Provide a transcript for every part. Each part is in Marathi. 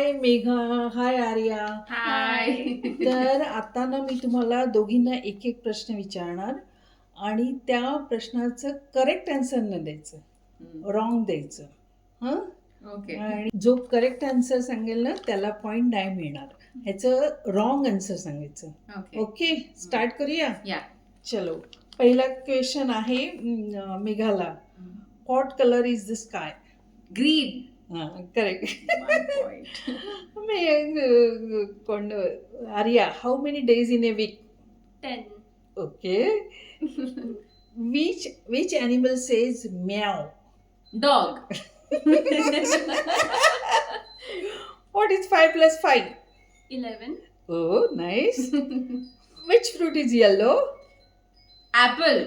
हाय मेघा, हाय आर्या. हाय. तर आता ना मी तुम्हाला दोघींना एक एक प्रश्न विचारणार आणि त्या प्रश्नाचं करेक्ट आन्सर न द्यायचं, रॉंग द्यायचं. हं? ओके. आणि जो करेक्ट आन्सर सांगेल ना त्याला पॉइंट नाही मिळणार. ह्याचं रॉंग आन्सर सांगायचं. ओके. ओके, स्टार्ट करूया. या. चलो, पहिला क्वेश्चन आहे मेघाला. What colour is the sky? Green. Correct. 1 point. कोण Arya, how many days in a week? 10. Okay. Which animal says meow? Dog. What is 5 plus 5? 11. Oh, nice. Which fruit is yellow? Apple.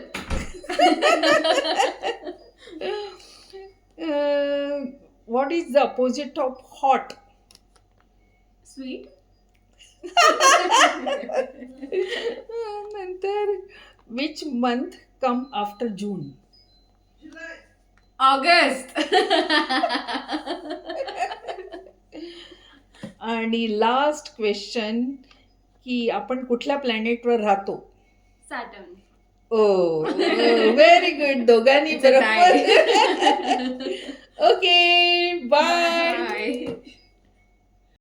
What is the opposite of hot? Sweet. नंतर which month come after June? August. आणि लास्ट क्वेश्चन की आपण कुठल्या प्लॅनेटवर राहतो? Saturn. ओ व्हेरी गुड, दोघांनी It's a बरोबर. tie. Okay, bye. Bye.